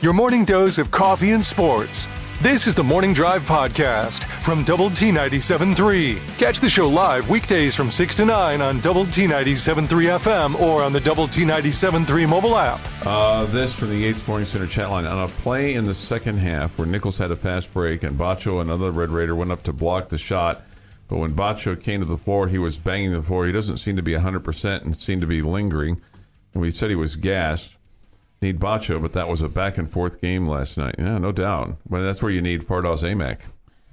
your morning dose of coffee and sports. This is the Morning Drive Podcast from Double T 97.3. Catch the show live weekdays from 6 to 9 on Double T 97.3 FM or on the Double T 97.3 mobile app. This from the Yates Morning Center chat line. On a play in the second half where Nichols had a fast break and Bacho, another Red Raider, went up to block the shot. But when Bacho came to the floor, he was banging the floor. He doesn't seem to be 100% and seemed to be lingering. And we said he was gassed. Need Bacho, but that was a back-and-forth game last night. Yeah, no doubt. But that's where you need Fardaws Amac.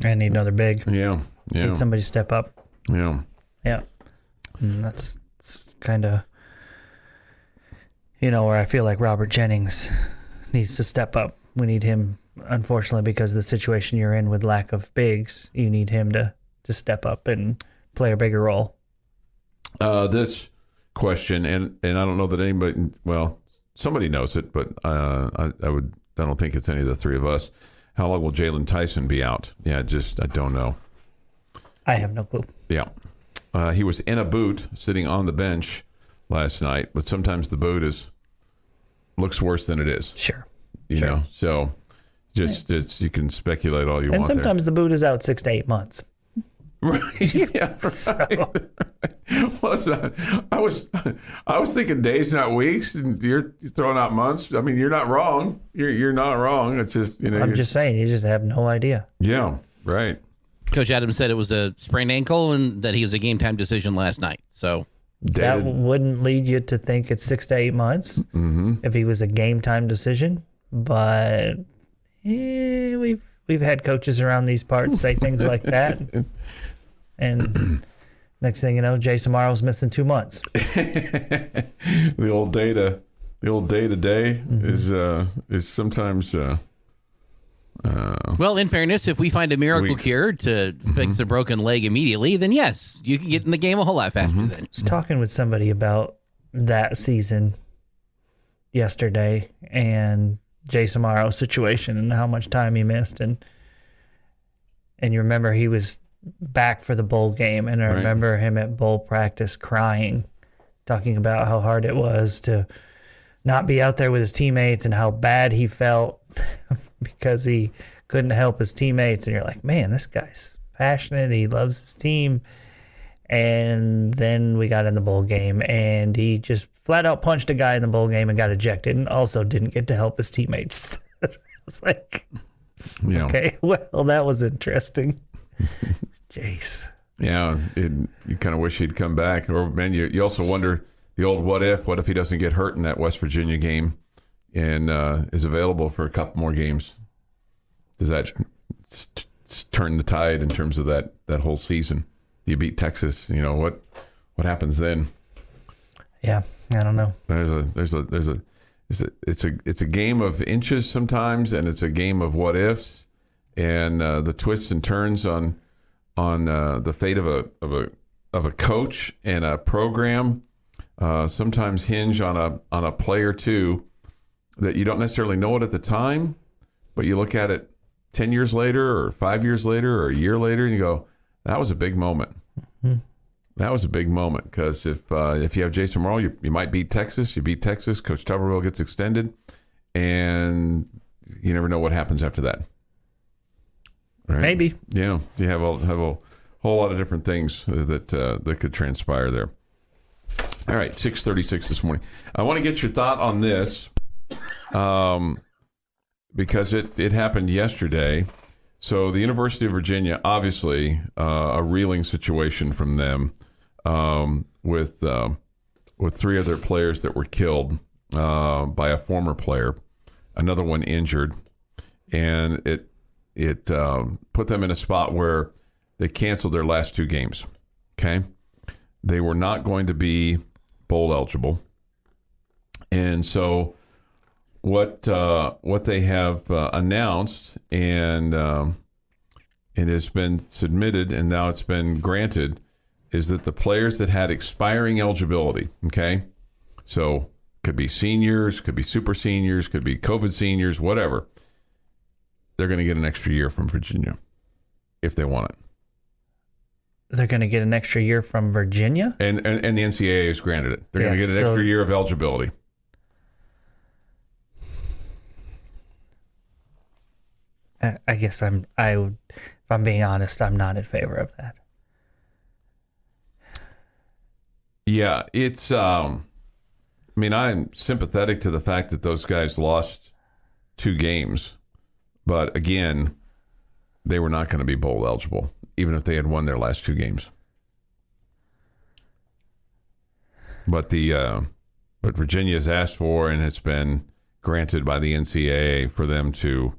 I need another big. Yeah. Need somebody to step up. Yeah. And that's kind of, where I feel like Robert Jennings needs to step up. We need him, unfortunately, because of the situation you're in with lack of bigs. You need him to step up and play a bigger role. This question, and I don't know that anybody, somebody knows it, but I don't think it's any of the three of us. How long will Jalen Tyson be out? Yeah, I don't know. I have no clue. Yeah. He was in a boot sitting on the bench last night, but sometimes the boot looks worse than it is. Sure. You know, so you can speculate all you want. And sometimes the boot is out 6 to 8 months. Right. Yeah. Right. So. Listen, I was thinking days, not weeks, and you're throwing out months. I mean, you're not wrong. You're not wrong. It's just I'm just saying, you just have no idea. Yeah. Right. Coach Adams said it was a sprained ankle and that he was a game time decision last night. So that wouldn't lead you to think it's 6 to 8 months if he was a game time decision. But we've had coaches around these parts say things like that. And next thing you know, Jason Morrow's missing 2 months. The old day-to-day is sometimes. Well, in fairness, if we find a miracle cure to fix a broken leg immediately, then yes, you can get in the game a whole lot faster. Then I was talking with somebody about that season yesterday and Jason Morrow's situation and how much time he missed, and you remember he was back for the bowl game, and I remember him at bowl practice crying, talking about how hard it was to not be out there with his teammates and how bad he felt because he couldn't help his teammates. And you're like, man, this guy's passionate. He loves his team. And then we got in the bowl game, and he just flat out punched a guy in the bowl game and got ejected, and also didn't get to help his teammates. I was like, okay, well, that was interesting. Jace. Yeah, you kind of wish he'd come back. Or, man, you also wonder the old what if he doesn't get hurt in that West Virginia game and is available for a couple more games? Does that turn the tide in terms of that whole season? You beat Texas, what happens then? Yeah, I don't know. It's a game of inches sometimes, and it's a game of what ifs, and the twists and turns on the fate of a coach and a program sometimes hinge on a player too that you don't necessarily know it at the time, but you look at it 10 years later or 5 years later or a year later, and you go, that was a big moment. Mm-hmm. That was a big moment, because if you have Jason Morrow, you might beat Texas. You beat Texas, Coach Tuberville gets extended, and you never know what happens after that. Right? Maybe. Yeah, you have a whole lot of different things that could transpire there. All right, 6:36 this morning. I want to get your thought on this, because it happened yesterday. So the University of Virginia, obviously, a reeling situation from them, with 3 other players that were killed by a former player, another one injured, and it put them in a spot where they canceled their last 2 games. Okay, they were not going to be bowl eligible, and so what they have announced, and it has been submitted, and now it's been granted, is that the players that had expiring eligibility, okay, so could be seniors, could be super seniors, could be COVID seniors, whatever, they're going to get an extra year from Virginia if they want it. They're going to get an extra year from Virginia? And the NCAA has granted it. They're going to get an extra year of eligibility. I guess if I'm being honest, I'm not in favor of that. Yeah, it's. I mean, I'm sympathetic to the fact that those guys lost 2 games, but again, they were not going to be bowl eligible, even if they had won their last 2 games. But but Virginia has asked for, and it's been granted by the NCAA for them to.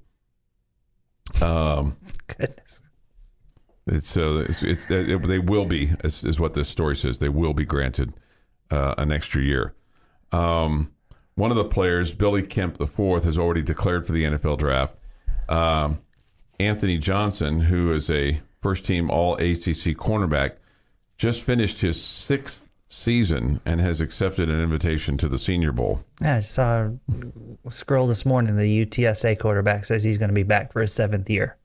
Goodness. They will be, is what this story says. They will be granted an extra year. One of the players, Billy Kemp IV, has already declared for the NFL draft. Anthony Johnson, who is a first-team All-ACC cornerback, just finished his 6th season and has accepted an invitation to the Senior Bowl. Yeah, I saw a scroll this morning. The UTSA quarterback says he's going to be back for his 7th year.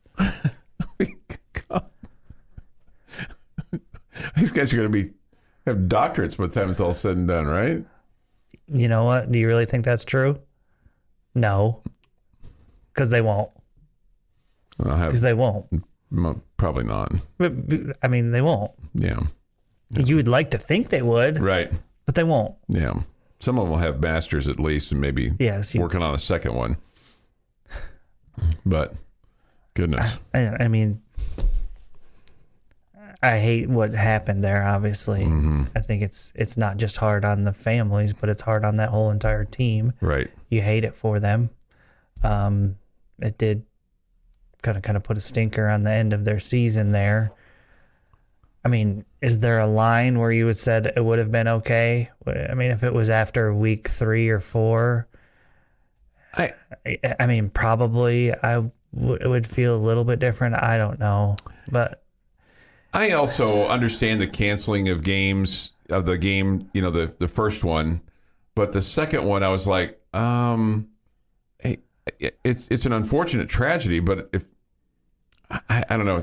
These guys are going to have doctorates by the time it's all said and done, right? You know what? Do you really think that's true? No. Because they won't. Because they won't. Probably not. But, I mean, they won't. Yeah. You would like to think they would. Right. But they won't. Yeah. Some of them will have masters at least and maybe working on a second one. But, goodness. I mean, I hate what happened there, obviously. Mm-hmm. I think it's not just hard on the families, but it's hard on that whole entire team. Right. You hate it for them. It did kind of put a stinker on the end of their season there. I mean, is there a line where you would said it would have been okay? I mean, if it was after week 3 or 4, I mean, probably it would feel a little bit different. I don't know, but I also understand the canceling of games of the game. You know, the first one, but the second one, I was like, it's an unfortunate tragedy, but if I don't know,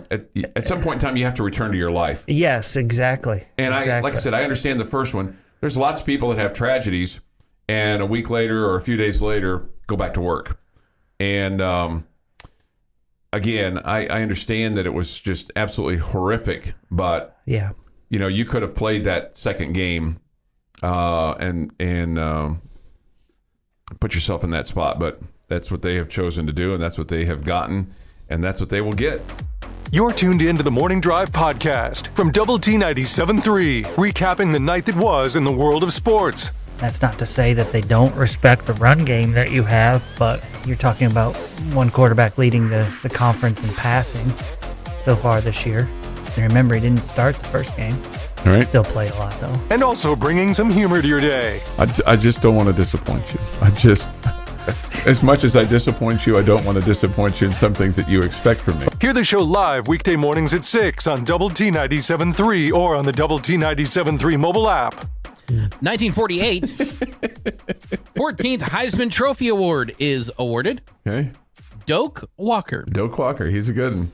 at some point in time, you have to return to your life. Yes, exactly. And like I said, I understand the first one. There's lots of people that have tragedies, and a week later or a few days later, go back to work. And again, I understand that it was just absolutely horrific, but yeah, you know, you could have played that second game and put yourself in that spot, but that's what they have chosen to do, and that's what they have gotten. And that's what they will get. You're tuned in to the Morning Drive podcast from Double T 97.3, recapping the night that was in the world of sports. That's not to say that they don't respect the run game that you have, but you're talking about one quarterback leading the conference in passing so far this year. And remember, he didn't start the first game. All right. Still played a lot, though. And also bringing some humor to your day. I just don't want to disappoint you. As much as I disappoint you, I don't want to disappoint you in some things that you expect from me. Hear the show live weekday mornings at 6 on Double T 97.3 or on the Double T 97.3 mobile app. 1948, 14th Heisman Trophy Award is awarded. Okay. Doak Walker. Doak Walker, he's a good one.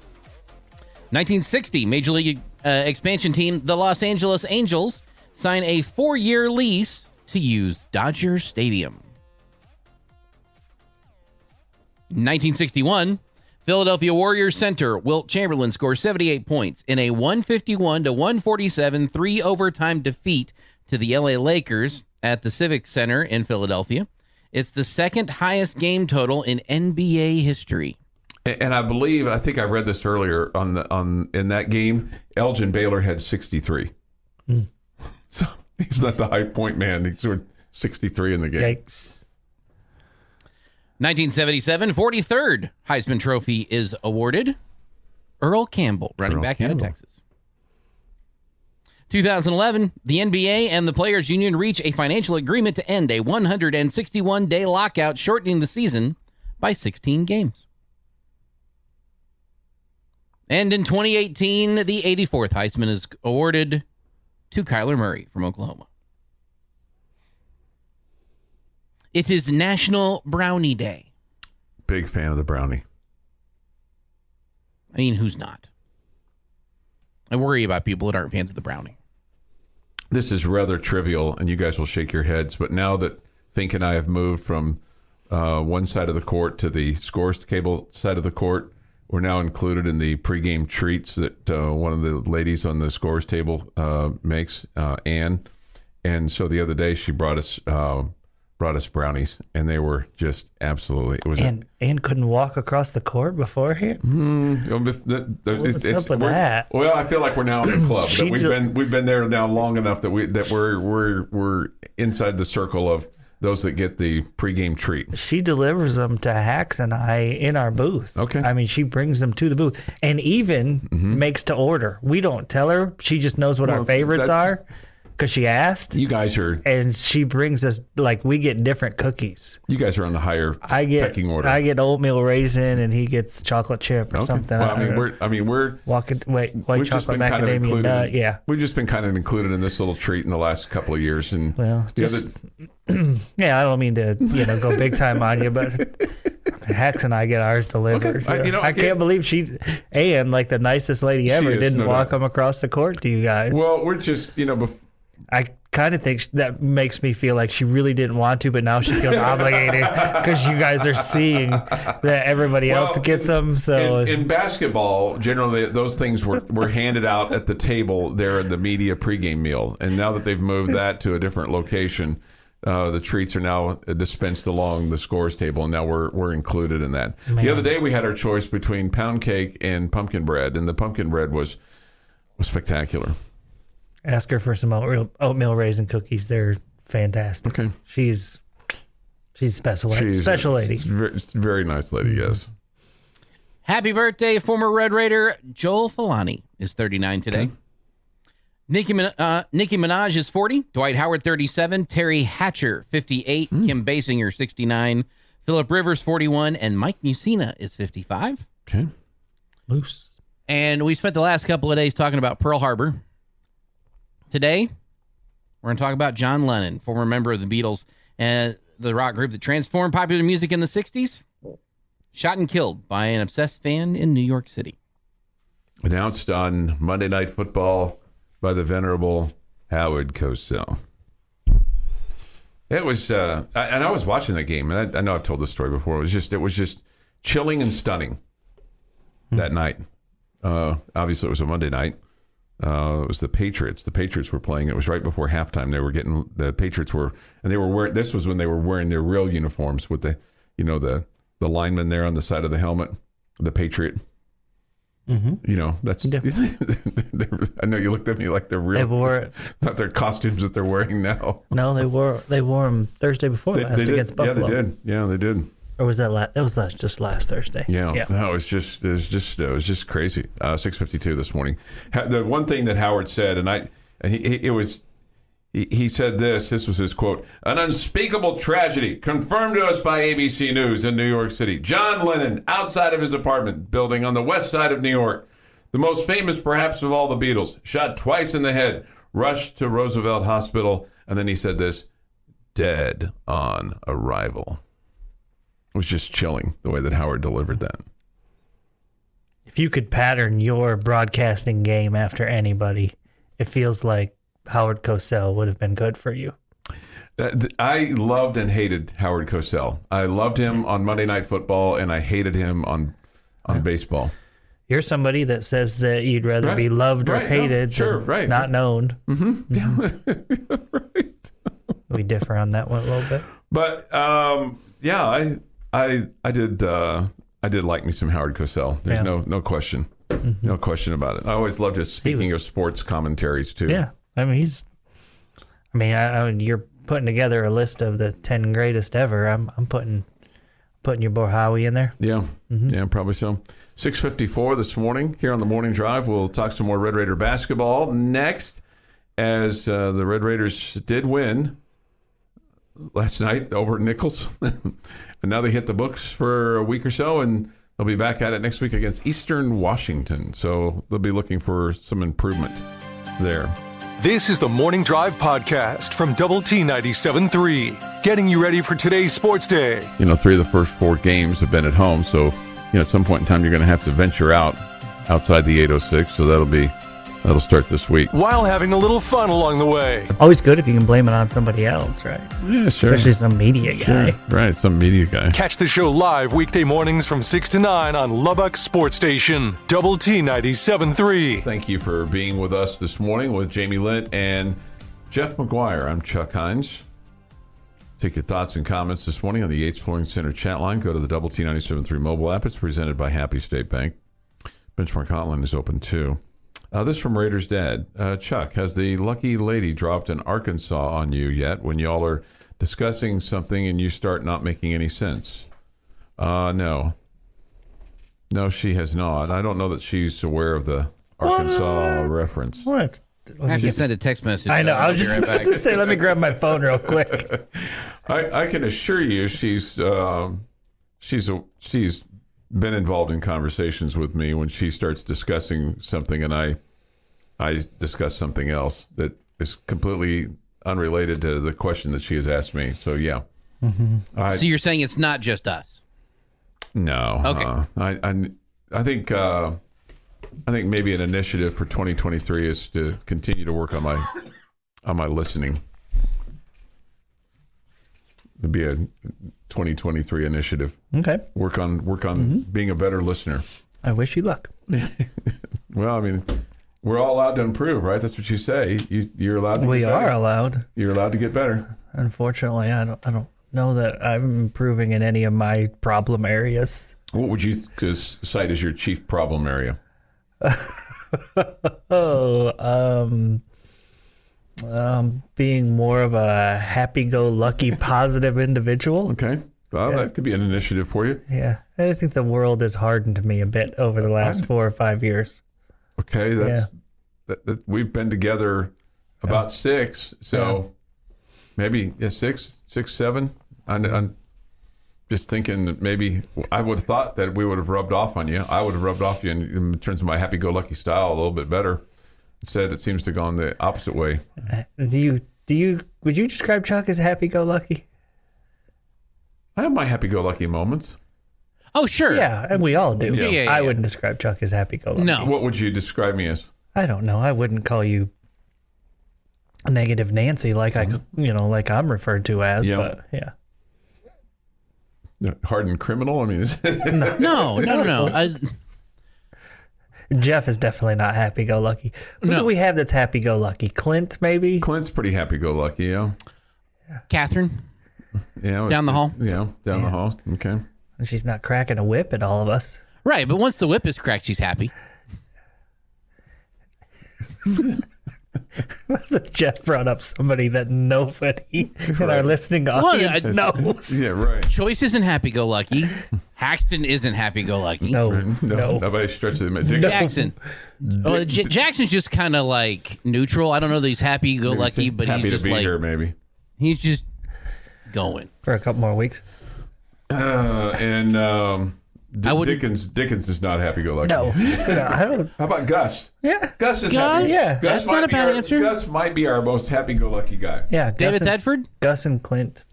1960, Major League expansion team, the Los Angeles Angels, sign a 4-year lease to use Dodger Stadium. 1961, Philadelphia Warriors center Wilt Chamberlain scores 78 points in a 151-147 3-overtime defeat to the LA Lakers at the Civic Center in Philadelphia. It's the second highest game total in NBA history. And I think I read this earlier in that game, Elgin Baylor had 63. So he's not the high point man. He's sort of 63 in the game. Yikes. 1977, 43rd Heisman Trophy is awarded. Earl Campbell, running back out of Texas. 2011, the NBA and the Players Union reach a financial agreement to end a 161-day lockout, shortening the season by 16 games. And in 2018, the 84th Heisman is awarded to Kyler Murray from Oklahoma. It is National Brownie Day. Big fan of the brownie. I mean, who's not? I worry about people that aren't fans of the brownie. This is rather trivial, and you guys will shake your heads, but now that Fink and I have moved from one side of the court to the scores table side of the court, We're now included in the pregame treats that one of the ladies on the scores table makes, Ann. And so the other day she brought us brownies, and they were just absolutely. It was Ann couldn't walk across the court beforehand. What's up with that? Well, I feel like we're now in the club. We've been there now long enough that we're inside the circle of those that get the pregame treat. She delivers them to Hacks and I in our booth. Okay. I mean, she brings them to the booth and even makes to order. We don't tell her. She just knows what our favorites are because she asked. You guys are... And she brings us, like, we get different cookies. You guys are on the higher pecking order. I get oatmeal raisin and he gets chocolate chip or something. Well, we're white chocolate macadamia nut. Yeah. We've just been kind of included in this little treat in the last couple of years. And yeah, I don't mean to, go big time on you, but Hacks and I get ours delivered. Okay. I can't believe Ann, like the nicest lady ever, didn't walk them across the court to you guys. Well, we're just, I kind of think that makes me feel like she really didn't want to, but now she feels obligated because you guys are seeing that everybody else gets them. So in basketball, generally those things were handed out at the table there in the media pregame meal, and now that they've moved that to a different location, the treats are now dispensed along the scores table, and now we're included in that. Man. The other day we had our choice between pound cake and pumpkin bread, and the pumpkin bread was spectacular. Ask her for some oatmeal raisin cookies. They're fantastic. Okay. She's special lady. Very nice lady, yes. Happy birthday, former Red Raider Joel Falani is 39 today. Okay. Nicki Minaj is 40. Dwight Howard, 37. Terry Hatcher, 58. Kim Basinger, 69. Phillip Rivers, 41. And Mike Mussina is 55. Okay. Loose. And we spent the last couple of days talking about Pearl Harbor. Today, we're going to talk about John Lennon, former member of the Beatles and the rock group that transformed popular music in the 60s. Shot and killed by an obsessed fan in New York City. Announced on Monday Night Football by the venerable Howard Cosell. It was, and I was watching that game, and I know I've told this story before. It was just chilling and stunning that night. Obviously, it was a Monday night. It was the Patriots. The Patriots were playing. It was right before halftime. The Patriots were, and they were wearing. This was when they were wearing their real uniforms with the lineman there on the side of the helmet, the Patriot. Mm-hmm. That's. I know you looked at me like they're real. They wore it. Not their costumes that they're wearing now. No, they wore them Thursday before last against Buffalo. Yeah, they did. Or was that it was just last Thursday? Yeah. No, it was just crazy. 6:52 this morning. The one thing that Howard said, he said this was his quote: "An unspeakable tragedy confirmed to us by ABC News in New York City. John Lennon, outside of his apartment building on the west side of New York, the most famous perhaps of all the Beatles, shot twice in the head, rushed to Roosevelt Hospital," and then he said this: "dead on arrival." It was just chilling the way that Howard delivered that. If you could pattern your broadcasting game after anybody, it feels like Howard Cosell would have been good for you. I loved and hated Howard Cosell. I loved him on Monday Night Football, and I hated him on baseball. You're somebody that says that you'd rather be loved or hated than not known. Mm-hmm. Mm-hmm. Right. We differ on that one a little bit. But, yeah, I did like me some Howard Cosell. There's no question. Mm-hmm. No question about it. I always loved his speaking of sports commentaries too. Yeah. I mean, you're putting together a list of the 10 greatest ever. I'm putting your boy Howie in there. Yeah. Mm-hmm. Yeah, probably so. 6:54 this morning here on the Morning Drive. We'll talk some more Red Raider basketball next, as the Red Raiders did win last night over at Nichols. And now they hit the books for a week or so, and they'll be back at it next week against Eastern Washington. So they'll be looking for some improvement there. This is the Morning Drive podcast from Double T 97.3, getting you ready for today's sports day. 3 of the first 4 games have been at home, so at some point in time you're going to have to venture outside the 806. So that'll be That'll start this week. while having a little fun along the way. Always good if you can blame it on somebody else, right? Yeah, sure. Especially some media guy. Sure. Right, some media guy. Catch the show live weekday mornings from 6 to 9 on Lubbock Sports Station, Double T 97.3. Thank you for being with us this morning with Jamie Lent and Jeff McGuire. I'm Chuck Heinz. Take your thoughts and comments this morning on the Yates Flooring Center chat line. Go to the Double T 97.3 mobile app. It's presented by Happy State Bank. Benchmark Hotline is open too. This from Raiders Dad. Chuck, has the lucky lady dropped an Arkansas on you yet when y'all are discussing something and you start not making any sense? No. No, she has not. I don't know that she's aware of the Arkansas reference. What? I can send a text message. I know. I was I'll be just right about back. to say, let me grab my phone real quick. I can assure you she's been involved in conversations with me when she starts discussing something and I discuss something else that is completely unrelated to the question that she has asked me. So yeah. So you're saying it's not just us? No. Okay. I think maybe an initiative for 2023 is to continue to work on my listening. It'd be a 2023 initiative. Okay. Work on being a better listener. I wish you luck. Well, I mean, we're all allowed to improve, right? That's what you say. You're allowed to We get better. are allowed. You're allowed to get better. Unfortunately, I don't know that I'm improving in any of my problem areas. What would you cite as your chief problem area? Being more of a happy-go-lucky, positive individual. Okay. Well, that could be an initiative for you. Yeah, I think the world has hardened me a bit over the last 4 or 5 years. Okay, that we've been together about 6, so maybe 6, 7. I'm just thinking that maybe I would have thought that we would have rubbed off on you. I would have rubbed off you in terms of my happy-go-lucky style a little bit better. Instead, it seems to go on the opposite way. Would you describe Chuck as happy-go-lucky? I have my happy-go-lucky moments. Oh, sure. Yeah, and we all do. Yeah. I wouldn't describe Chuck as happy-go-lucky. No. What would you describe me as? I don't know. I wouldn't call you negative Nancy like like I'm referred to as. Yeah. But yeah. Hardened criminal? I mean, No. Jeff is definitely not happy-go-lucky. Who do we have that's happy-go-lucky? Clint, maybe? Clint's pretty happy-go-lucky, yeah. Catherine, Yeah. down the hall. Yeah, down the hall. Okay. And she's not cracking a whip at all of us. Right, but once the whip is cracked, she's happy. Jeff brought up somebody that nobody in our listening audience knows. Yeah, right. Choice isn't happy-go-lucky. Haxton isn't happy-go-lucky. No. Nobody stretches them. Dick Jackson. Well, Jackson's just kind of like neutral. I don't know that he's happy-go-lucky, but happy he's to just be like here, maybe. he's just going. For a couple more weeks. Dickens is not happy-go-lucky. No, I don't. How about Gus? Yeah. Gus is Gus? happy. Yeah. That's not a bad answer. Gus might be our most happy-go-lucky guy. Yeah. David Tedford? Gus and Clint.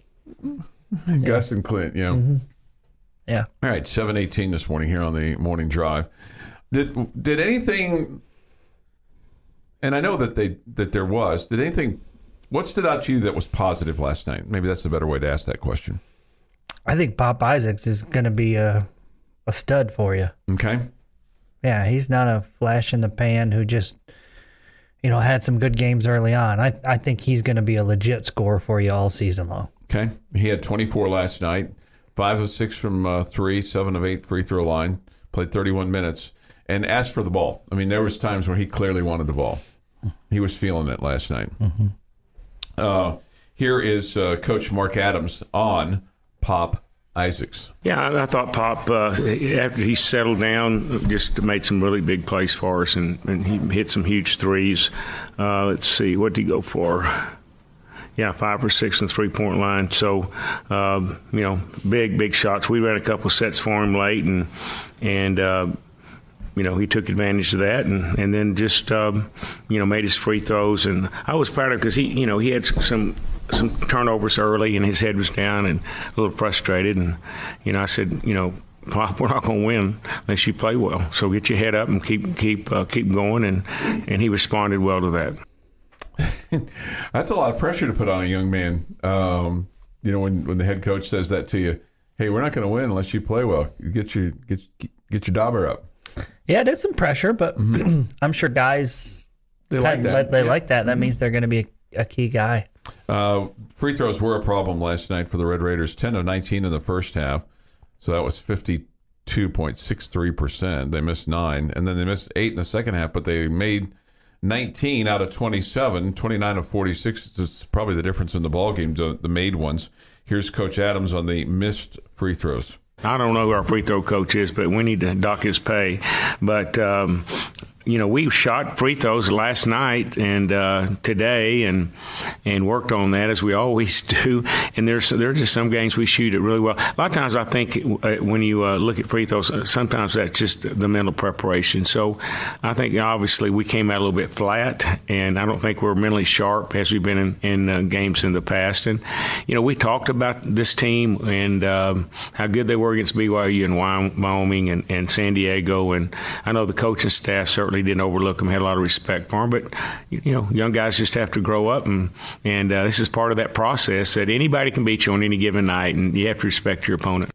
Gus and Clint, yeah. Mm-hmm. Yeah. All right, 7:18 this morning here on the morning drive. Did anything? And I know that there was. Did anything? What stood out to you that was positive last night? Maybe that's a better way to ask that question. I think Pop Isaacs is going to be a stud for you. Okay. Yeah, he's not a flash in the pan who just, had some good games early on. I think he's going to be a legit scorer for you all season long. Okay. He had 24 last night, 5 of 6 from 3, 7 of 8 free throw line, played 31 minutes, and asked for the ball. I mean, there was times where he clearly wanted the ball. He was feeling it last night. Mm-hmm. Here is Coach Mark Adams on Pop Isaacs. Yeah, I thought Pop, after he settled down, just made some really big plays for us, and he hit some huge threes. Let's see, what did he go for? Yeah, 5 or 6 in the three-point line. So, big shots. We ran a couple sets for him late, and he took advantage of that, and then just made his free throws. And I was proud of him because he had some turnovers early, and his head was down and a little frustrated. And I said, Pop, we're not going to win unless you play well. So get your head up and keep going. And he responded well to that. That's a lot of pressure to put on a young man. When the head coach says that to you, hey, we're not going to win unless you play well. Get your dauber up. Yeah, it is some pressure, but I'm sure guys like that. They like that. That means they're going to be a key guy. Free throws were a problem last night for the Red Raiders. 10 of 19 in the first half, so that was 52.63%. They missed 9, and then they missed 8 in the second half, but they made 19 out of 27, 29 of 46. It's probably the difference in the ball game, the made ones. Here's Coach Adams on the missed free throws. I don't know who our free throw coach is, but we need to dock his pay. But we shot free throws last night and today and worked on that as we always do. And there's just some games we shoot it really well. A lot of times I think when you look at free throws, sometimes that's just the mental preparation. So I think obviously we came out a little bit flat, and I don't think we're mentally sharp as we've been in games in the past. And we talked about this team and how good they were against BYU and Wyoming and San Diego. And I know the coaching staff certainly didn't overlook them, had a lot of respect for them. But, young guys just have to grow up, and this is part of that process that anybody can beat you on any given night, and you have to respect your opponent.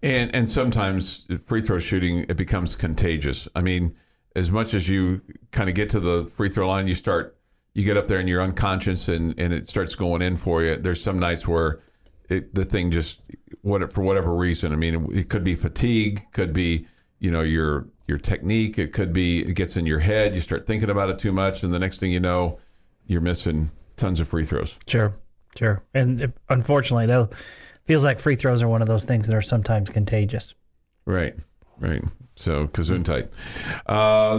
And sometimes free throw shooting, it becomes contagious. I mean, as much as you kind of get to the free throw line, you get up there and you're unconscious and it starts going in for you. There's some nights where the thing just, for whatever reason, I mean, it could be fatigue, could be, your technique, it could be it gets in your head, you start thinking about it too much, and the next thing you know, you're missing tons of free throws. Sure. And unfortunately, though, feels like free throws are one of those things that are sometimes contagious. Right. So, Gesundheit.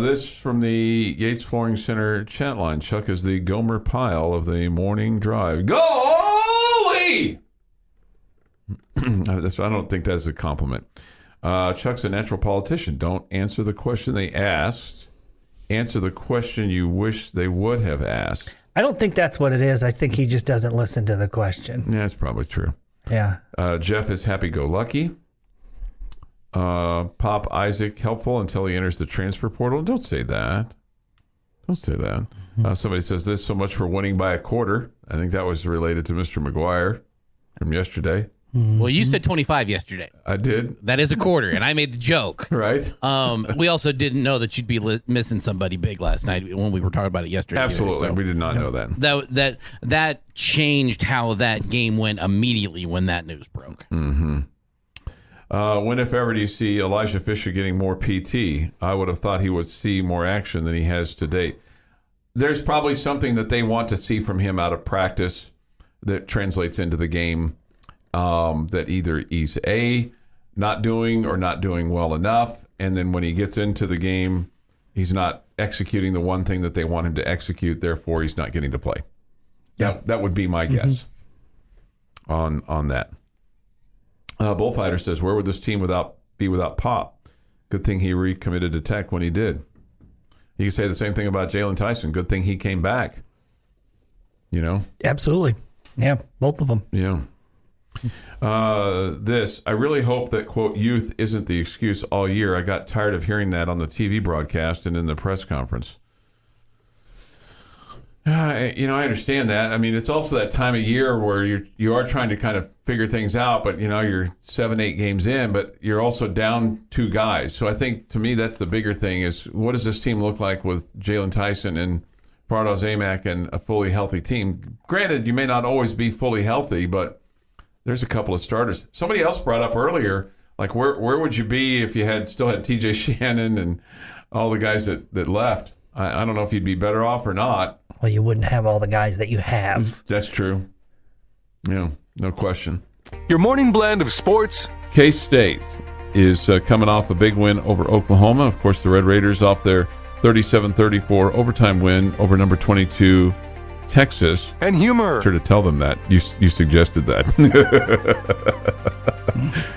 This from the Yates Flooring Center chat line. Chuck is the Gomer Pyle of the morning drive. Goalie! I don't think that's a compliment. Chuck's a natural politician. Don't answer the question they asked. Answer the question you wish they would have asked. I don't think that's what it is. I think he just doesn't listen to the question. Yeah, that's probably true. Yeah. Jeff is happy-go-lucky. Pop Isaac helpful until he enters the transfer portal. Don't say that. Somebody says this, so much for winning by a quarter. I think that was related to Mr. McGuire from yesterday. Well, you said 25 yesterday. I did. That is a quarter, and I made the joke. Right. We also didn't know that you'd be missing somebody big last night when we were talking about it yesterday. Absolutely. So we did not know that. That changed how that game went immediately when that news broke. Mm-hmm. When, if ever, do you see Elijah Fisher getting more PT? I would have thought he would see more action than he has to date. There's probably something that they want to see from him out of practice that translates into the game. That either he's not doing or not doing well enough, and then when he gets into the game, he's not executing the one thing that they want him to execute, therefore he's not getting to play. Yeah. That would be my guess on that. Bullfighter says, where would this team be without Pop? Good thing he recommitted to Tech when he did. You can say the same thing about Jalen Tyson. Good thing he came back. Absolutely. Yeah, both of them. Yeah. I really hope that, quote, youth isn't the excuse all year. I got tired of hearing that on the TV broadcast and in the press conference. I understand that. I mean, it's also that time of year where you are trying to kind of figure things out, but, you're 7-8 games in, but you're also down 2 guys. So I think, to me, that's the bigger thing is what does this team look like with Jalen Tyson and Pardo Zamak and a fully healthy team? Granted, you may not always be fully healthy, but there's a couple of starters. Somebody else brought up earlier, like where would you be if you still had TJ Shannon and all the guys that left? I don't know if you'd be better off or not. Well, you wouldn't have all the guys that you have. That's true. Yeah, no question. Your morning blend of sports. K-State is coming off a big win over Oklahoma. Of course, the Red Raiders off their 37-34 overtime win over number 22 Texas. And humor. Sure to tell them that. You suggested that.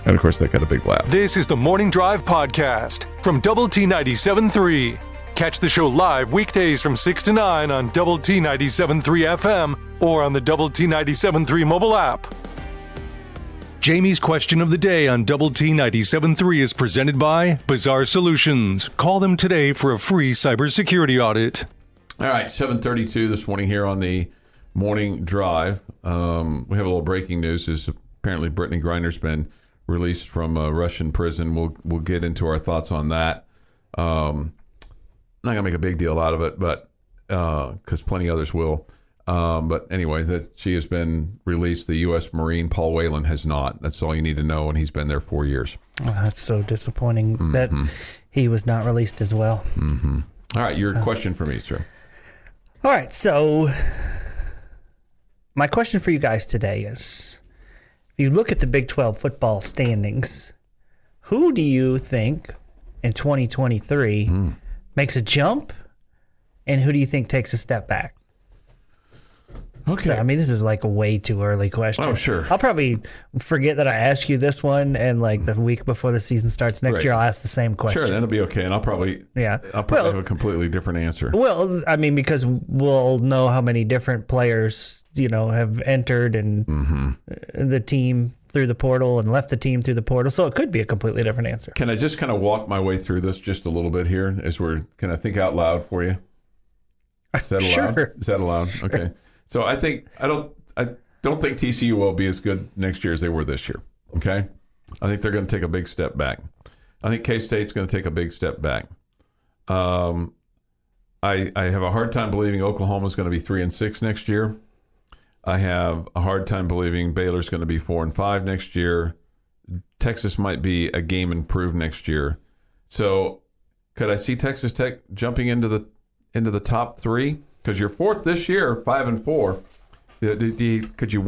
And, of course, that got a big laugh. This is the Morning Drive Podcast from Double T 97.3. Catch the show live weekdays from 6 to 9 on Double T 97.3 FM or on the Double T 97.3 mobile app. Jamie's question of the day on Double T 97.3 is presented by Bizarre Solutions. Call them today for a free cybersecurity audit. All right, 7:32 this morning here on the morning drive. We have a little breaking news. Is apparently Brittney Griner's been released from a Russian prison. We'll get into our thoughts on that. I'm not gonna make a big deal out of it, but because plenty others will. But anyway, that she has been released. The U.S. Marine Paul Whelan has not. That's all you need to know, and he's been there 4 years. Oh, that's so disappointing that he was not released as well. Mm-hmm. All right, your question for me, sir. All right, so my question for you guys today is, if you look at the Big 12 football standings, who do you think in 2023 makes a jump, and who do you think takes a step back? Okay. So, I mean, this is like a way too early question. Oh, sure. I'll probably forget that I asked you this one, and like the week before the season starts next year, I'll ask the same question. Sure, that'll be okay, and I'll probably have a completely different answer. Well, I mean, because we'll know how many different players, have entered and the team through the portal and left the team through the portal, so it could be a completely different answer. Can I just kind of walk my way through this just a little bit here can I think out loud for you? Is that allowed? Sure. Is that allowed? Okay. So I don't think TCU will be as good next year as they were this year. Okay, I think they're going to take a big step back. I think K-State's going to take a big step back. I have a hard time believing Oklahoma's going to be 3-6 next year. I have a hard time believing Baylor's going to be 4-5 next year. Texas might be a game improved next year. So could I see Texas Tech jumping into the top three? Because you're fourth this year, 5-4. Could you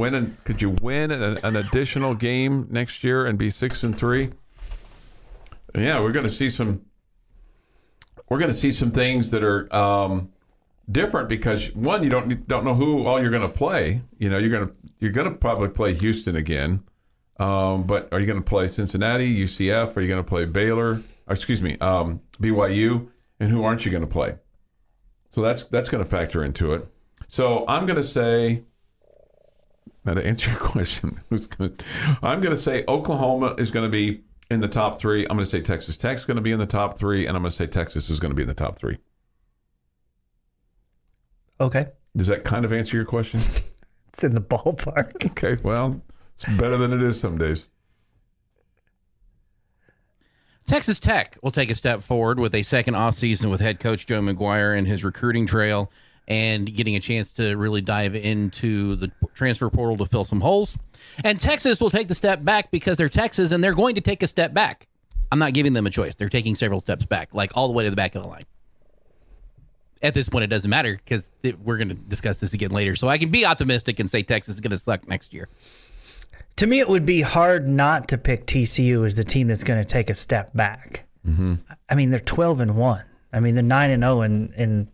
win an additional game next year and be 6-3? Yeah, we're going to see some things that are different because one, you don't know who all you're going to play. You're going to probably play Houston again, but are you going to play Cincinnati, UCF? Are you going to play Baylor? BYU? And who aren't you going to play? So that's going to factor into it. So I'm going to say, now to answer your question, I'm going to say Oklahoma is going to be in the top three. I'm going to say Texas Tech's going to be in the top three, and I'm going to say Texas is going to be in the top three. Okay. Does that kind of answer your question? It's in the ballpark. Okay, well, it's better than it is some days. Texas Tech will take a step forward with a second offseason with head coach Joe McGuire and his recruiting trail and getting a chance to really dive into the transfer portal to fill some holes. And Texas will take the step back because they're Texas and they're going to take a step back. I'm not giving them a choice. They're taking several steps back, like all the way to the back of the line. At this point, it doesn't matter because we're going to discuss this again later. So I can be optimistic and say Texas is going to suck next year. To me, it would be hard not to pick TCU as the team that's going to take a step back. Mm-hmm. I mean, they're 12-1. I mean, they're 9-0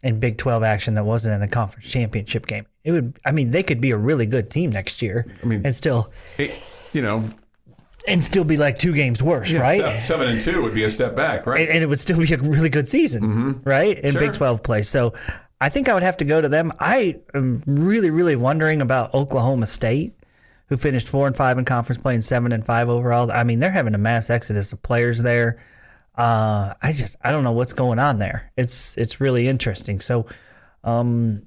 in Big 12 action that wasn't in the conference championship game. They could be a really good team next year. And still be like 2 games worse, right? 7-2 would be a step back, right? And it would still be a really good season, right? In Big 12 play. So I think I would have to go to them. I am really, really wondering about Oklahoma State, who finished 4-5 in conference play and 7-5 overall. I mean, they're having a mass exodus of players there. I don't know what's going on there. It's really interesting. So, wasn't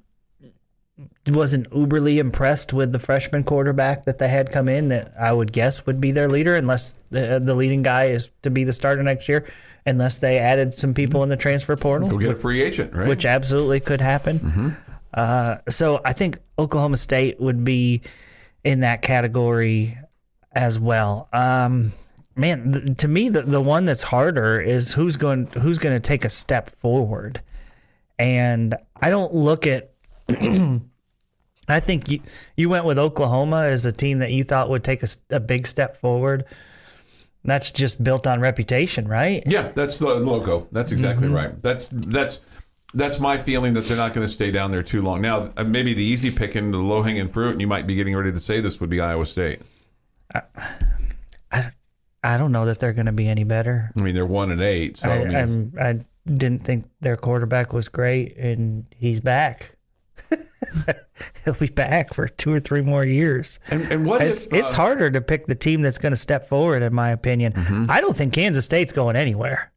uberly impressed with the freshman quarterback that they had come in that I would guess would be their leader, unless the leading guy is to be the starter next year, unless they added some people in the transfer portal. Go get a free agent, right? Which absolutely could happen. Mm-hmm. So I think Oklahoma State would be in that category as well. Man, to me, the one that's harder is who's going to take a step forward. And I don't look at I think you went with Oklahoma as a team that you thought would take a big step forward. That's just built on reputation, right? Yeah, that's the logo. That's exactly right. That's my feeling that they're not going to stay down there too long. Now, maybe the easy picking, the low-hanging fruit, and you might be getting ready to say this, would be Iowa State. I don't know that they're going to be any better. I mean, they're 1-8. So I didn't think their quarterback was great, and he's back. He'll be back for 2 or 3 more years. And what it's harder to pick the team that's going to step forward, in my opinion. Mm-hmm. I don't think Kansas State's going anywhere.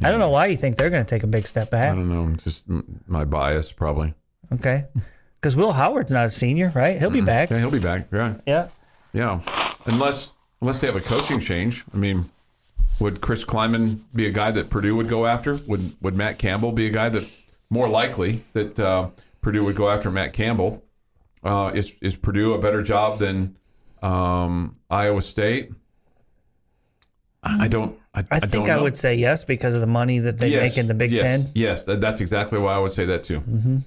I don't know why you think they're going to take a big step back. I don't know, just my bias probably. Okay. Because Will Howard's not a senior, right? He'll be back. Yeah, he'll be back. Yeah. Yeah. Unless they have a coaching change. I mean, would Chris Kleiman be a guy that Purdue would go after? Would Matt Campbell be a guy that more likely that Purdue would go after Matt Campbell? Is Purdue a better job than Iowa State? I think I would say yes because of the money that they make in the Big Ten. Yes, that's exactly why I would say that too. Mm-hmm.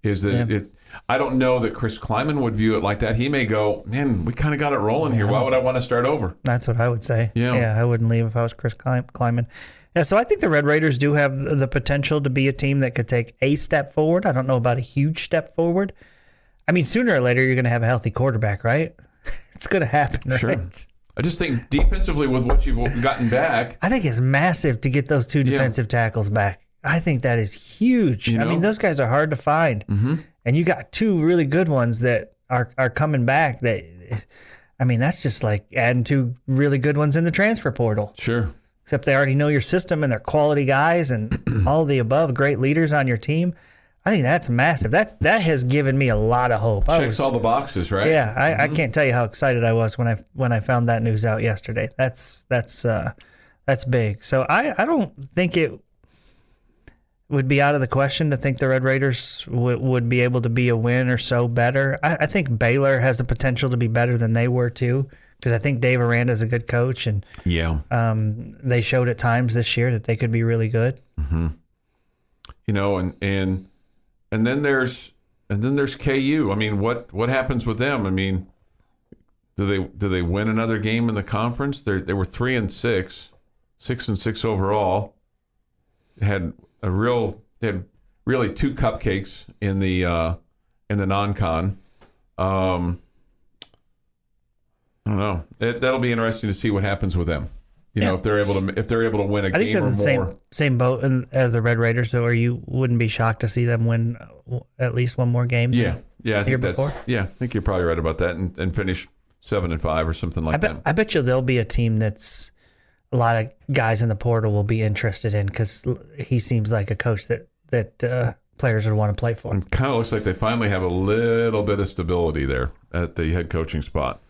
Is that I don't know that Chris Kleiman would view it like that. He may go, man, we kind of got it rolling here. Why would I want to start over? That's what I would say. Yeah, I wouldn't leave if I was Chris Kleiman. Yeah, so I think the Red Raiders do have the potential to be a team that could take a step forward. I don't know about a huge step forward. I mean, sooner or later, you're going to have a healthy quarterback, right? It's going to happen, sure. Right? I just think defensively with what you've gotten back. I think it's massive to get those 2 defensive tackles back. I think that is huge. I mean, those guys are hard to find. Mm-hmm. And you got 2 really good ones that are coming back. That's just like adding 2 really good ones in the transfer portal. Sure. Except they already know your system and they're quality guys and all the above, great leaders on your team. I think that's massive. That has given me a lot of hope. Checks all the boxes, right? Yeah, I can't tell you how excited I was when I found that news out yesterday. That's big. So I don't think it would be out of the question to think the Red Raiders would be able to be a win or so better. I think Baylor has the potential to be better than they were too, because I think Dave Aranda's a good coach, and they showed at times this year that they could be really good. Mm-hmm. And then there's KU. I mean, what happens with them? I mean, do they win another game in the conference? They were 3-6, 6-6 overall. They had really 2 cupcakes in the non-con. I don't know. That'll be interesting to see what happens with them. If they're able to win a game or more. I think that's the same boat as the Red Raiders, so or you wouldn't be shocked to see them win at least one more game. Yeah. I think before. Yeah, I think you're probably right about that, and finish 7-5 or something like that. I bet you there'll be a team that's a lot of guys in the portal will be interested in, because he seems like a coach that players would want to play for. It kind of looks like they finally have a little bit of stability there at the head coaching spot,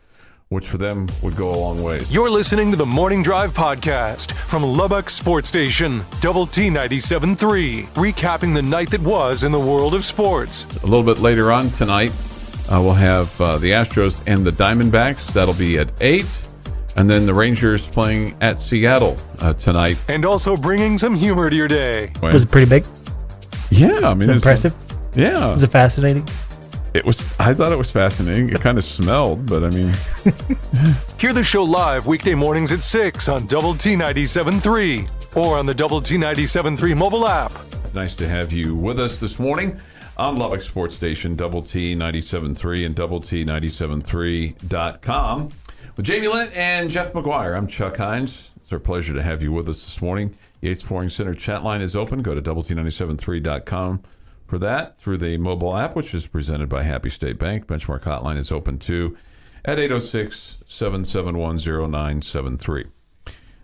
which for them would go a long way. You're listening to the Morning Drive podcast from Lubbock Sports Station, Double T 97.3, recapping the night that was in the world of sports. A little bit later on tonight, we'll have the Astros and the Diamondbacks. That'll be at 8. And then the Rangers playing at Seattle tonight. And also bringing some humor to your day. Was it pretty big? Yeah. I mean, it's impressive? Yeah. Was it fascinating? I thought it was fascinating. It kind of smelled, but I mean. Hear the show live weekday mornings at 6 on Double T 97.3 or on the Double T 97.3 mobile app. Nice to have you with us this morning on Lubbock Sports Station, Double T 97.3 and Double T 97.3.com. With Jamie Lent and Jeff McGuire, I'm Chuck Heinz. It's our pleasure to have you with us this morning. Yates Flooring Center chat line is open. Go to Double T 97.3.com. For that, through the mobile app, which is presented by Happy State Bank. Benchmark hotline is open too at 806-771-0973.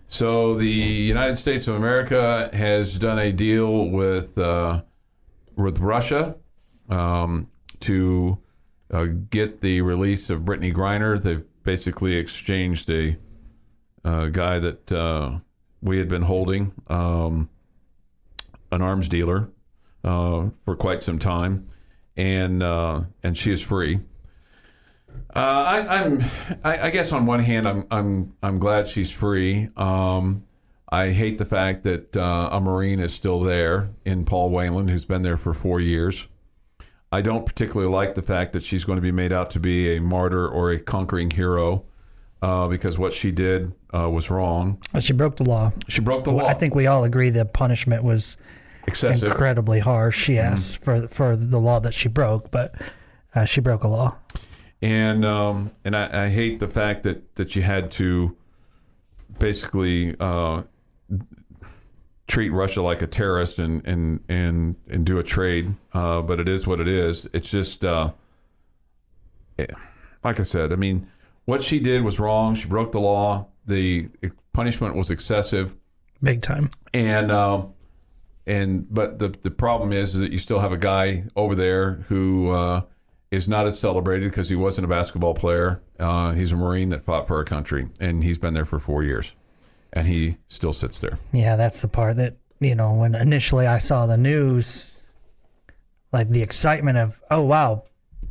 So the United States of America has done a deal with Russia to get the release of Brittney Griner. They've basically exchanged a guy that we had been holding, an arms dealer, for quite some time, and she is free. I guess on one hand, I'm glad she's free. I hate the fact that a Marine is still there in Paul Whelan, who's been there for 4 years. I don't particularly like the fact that she's going to be made out to be a martyr or a conquering hero, because what she did was wrong. She broke the law. She broke the law. I think we all agree the punishment was excessive, incredibly harsh, yes, for the law that she broke, but she broke a law. And I hate the fact that you had to basically treat Russia like a terrorist and do a trade, but it is what it is. It's just like I said. I mean, what she did was wrong. She broke the law. The punishment was excessive, big time. And but the problem is that you still have a guy over there who is not as celebrated because he wasn't a basketball player. He's a Marine that fought for our country, and he's been there for 4 years. And he still sits there. Yeah, that's the part that, when initially I saw the news, like the excitement of, oh, wow,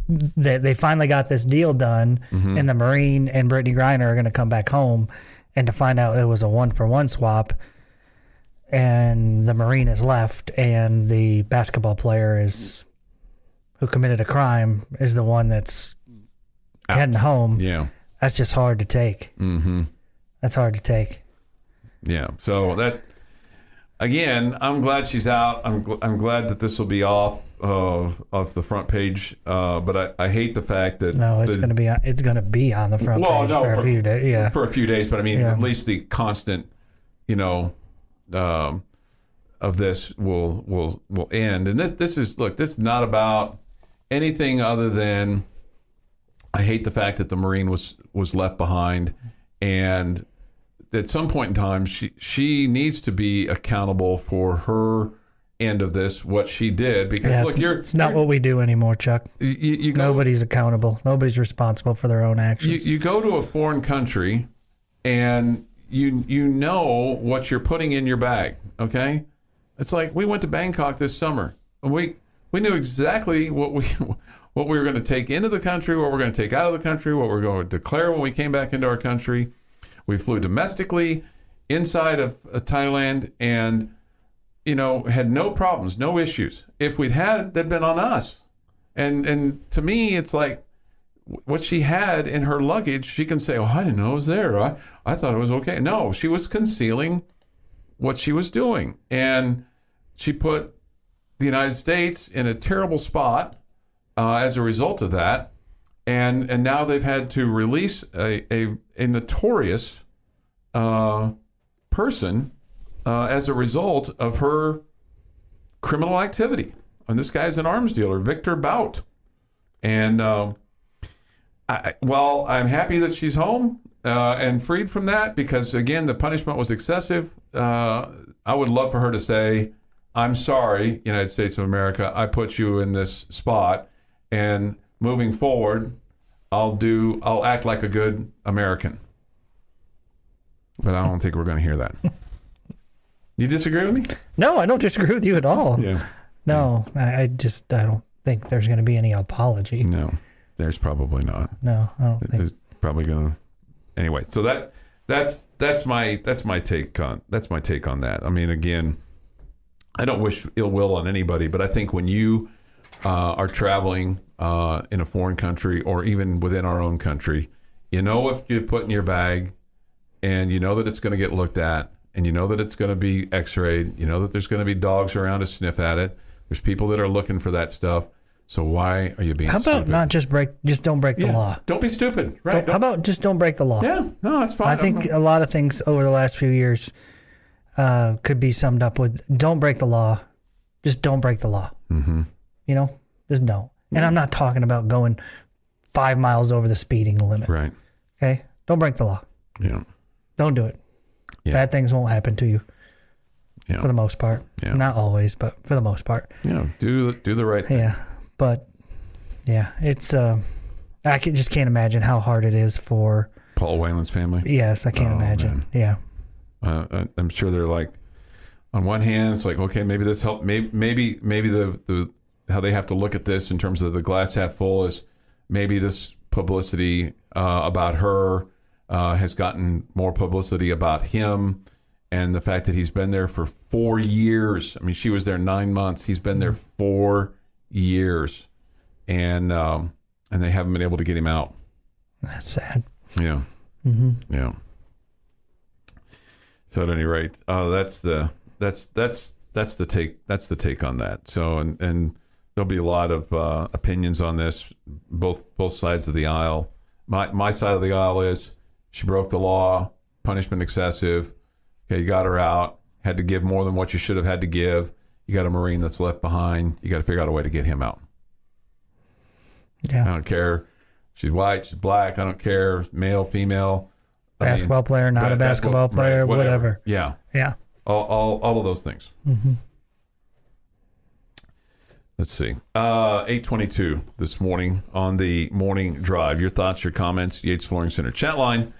they finally got this deal done, and the Marine and Brittney Griner are going to come back home, and to find out it was a 1-for-1 swap, and the Marine is left, and the basketball player who committed a crime is the one that's heading home. Yeah. That's just hard to take. Mm-hmm. That's hard to take. Yeah, so that, again, I'm glad she's out. I'm glad that this will be off the front page. But I hate the fact that it's going to be on the front page for a few days. Yeah, for a few days. But I mean, at least the constant, of this will end. And this is not about anything other than I hate the fact that the Marine was left behind, and at some point in time, she needs to be accountable for her end of this, what she did. Because it's not what we do anymore, Chuck. Nobody's accountable. Nobody's responsible for their own actions. You go to a foreign country, and you know what you're putting in your bag. Okay, it's like we went to Bangkok this summer, and we knew exactly what we were going to take into the country, what we're going to take out of the country, what we're going to declare when we came back into our country. We flew domestically inside of Thailand and, had no problems, no issues. If we'd had, they'd been on us. And to me, it's like what she had in her luggage, she can say, oh, I didn't know it was there. I thought it was okay. No, she was concealing what she was doing. And she put the United States in a terrible spot as a result of that. And now they've had to release a notorious person as a result of her criminal activity. And this guy's an arms dealer, Victor Bout. And I'm happy that she's home and freed from that because, again, the punishment was excessive. I would love for her to say, I'm sorry, United States of America, I put you in this spot. And moving forward, I'll act like a good American. But I don't think we're going to hear that. You disagree with me? No, I don't disagree with you at all. Yeah. No, I don't think there's going to be any apology. No, there's probably not. No, I don't think. There's probably going to. Anyway, so that's my take on that. I mean, again, I don't wish ill will on anybody, but I think when you are traveling in a foreign country or even within our own country, if you put in your bag and you know that it's going to get looked at and you know that it's going to be x-rayed, you know that there's going to be dogs around to sniff at it. There's people that are looking for that stuff. So why are you being stupid? How about not just don't break the law? Don't be stupid. Right. How about just don't break the law? Yeah. No, that's fine. I think a lot of things over the last few years could be summed up with don't break the law. Just don't break the law. Mm-hmm. Just don't. And I'm not talking about going 5 miles over the speeding limit. Right. Okay? Don't break the law. Yeah. Don't do it. Yeah. Bad things won't happen to you. Yeah. For the most part. Yeah. Not always, but for the most part. Yeah. Do the right thing. Yeah. But yeah, it's I just can't imagine how hard it is for Paul Whalen's family. Yes, I can't imagine. Man. Yeah. I'm sure they're like, on one hand, it's like, okay, maybe this helped. Maybe the how they have to look at this in terms of the glass half full is maybe this publicity about her has gotten more publicity about him, and the fact that he's been there for 4 years. I mean, she was there 9 months. He's been there 4 years, and they haven't been able to get him out. That's sad. Yeah. Mm-hmm. Yeah. So at any rate, that's the take. That's the take on that. So and there'll be a lot of opinions on this, both sides of the aisle. My side of the aisle is she broke the law, punishment excessive. Okay, you got her out. had to give more than what you should have had to give. You got a Marine that's left behind. You got to figure out a way to get him out. Yeah. I don't care. She's white, she's black. I don't care. Male, female. Basketball player, not a basketball player, right, whatever. Yeah. Yeah. All of those things. Mm-hmm. Let's see. 8:22 this morning on the morning drive. Your thoughts, your comments, Yates Flooring Center chat line.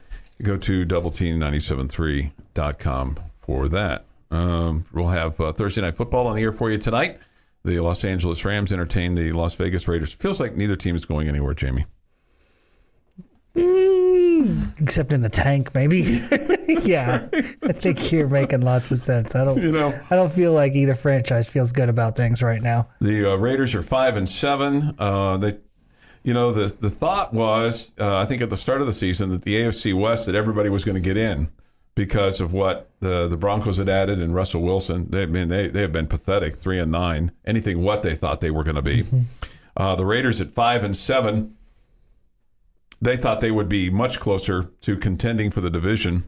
Go to doublet973.com for that. We'll have Thursday Night Football on the air for you tonight. The Los Angeles Rams entertain the Las Vegas Raiders. Feels like neither team is going anywhere, Jamie. Except in the tank, maybe. Yeah, I think you're making lots of sense. I don't feel like either franchise feels good about things right now. The Raiders are 5-7. The thought was, I think at the start of the season, that the AFC West, that everybody was going to get in because of what the Broncos had added and Russell Wilson. They have been pathetic, 3-9. Anything what they thought they were going to be. The Raiders at 5-7. They thought they would be much closer to contending for the division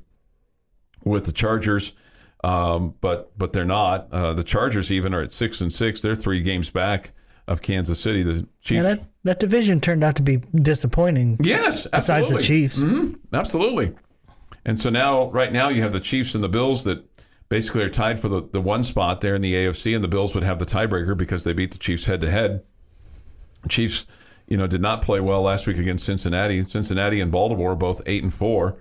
with the Chargers, but they're not. The Chargers even are at 6-6. They're 3 games back of Kansas City. The Chiefs. Yeah, that division turned out to be disappointing. Yes, absolutely. Besides the Chiefs. Mm-hmm. Absolutely. And so right now you have the Chiefs and the Bills that basically are tied for the one spot there in the AFC, and the Bills would have the tiebreaker because they beat the Chiefs head-to-head. Chiefs, did not play well last week against Cincinnati. Cincinnati and Baltimore are both 8-4.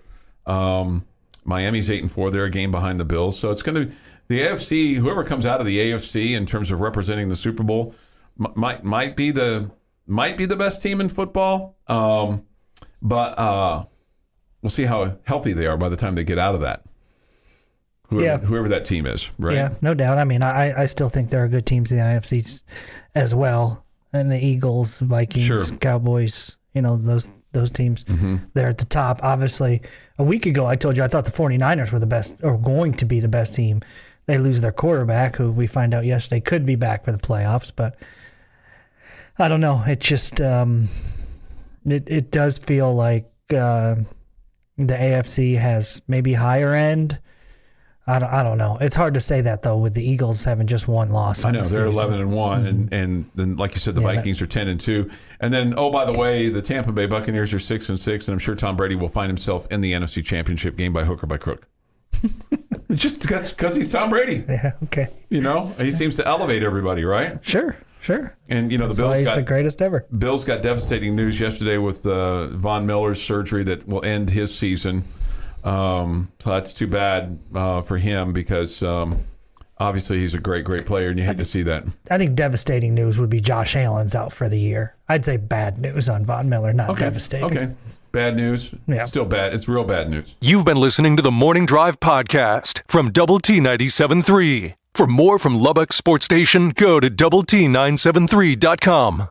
Miami's 8-4. They're a game behind the Bills. So it's going to be the AFC. Whoever comes out of the AFC in terms of representing the Super Bowl might be the best team in football. But we'll see how healthy they are by the time they get out of that. Whoever that team is, right? Yeah, no doubt. I mean, I still think there are good teams in the NFC as well. And the Eagles, Vikings, sure. Cowboys, those teams, they're at the top. Obviously, a week ago I told you I thought the 49ers were the best, or going to be the best team. They lose their quarterback, who we find out yesterday could be back for the playoffs. But I don't know. It just it does feel like the AFC has maybe higher end. I don't know. It's hard to say that, though, with the Eagles having just one loss. I know, they're 11-1, and then, like you said, the Vikings are 10-2. And then, by the way, the Tampa Bay Buccaneers are 6-6, and I'm sure Tom Brady will find himself in the NFC Championship game by hook or by crook. Just because he's Tom Brady. Yeah, okay. He seems to elevate everybody, right? Sure. And, the That's Bills why he's the greatest ever. Bills got devastating news yesterday with Von Miller's surgery that will end his season. So that's too bad for him because obviously he's a great player, and you hate to see that. I think devastating news would be Josh Allen's out for the year. I'd say bad news on Von Miller, not devastating. Okay. Bad news. Yeah. Still bad. It's real bad news. You've been listening to the Morning Drive podcast from Double T 97.3. For more from Lubbock Sports Station, go to doublet973.com.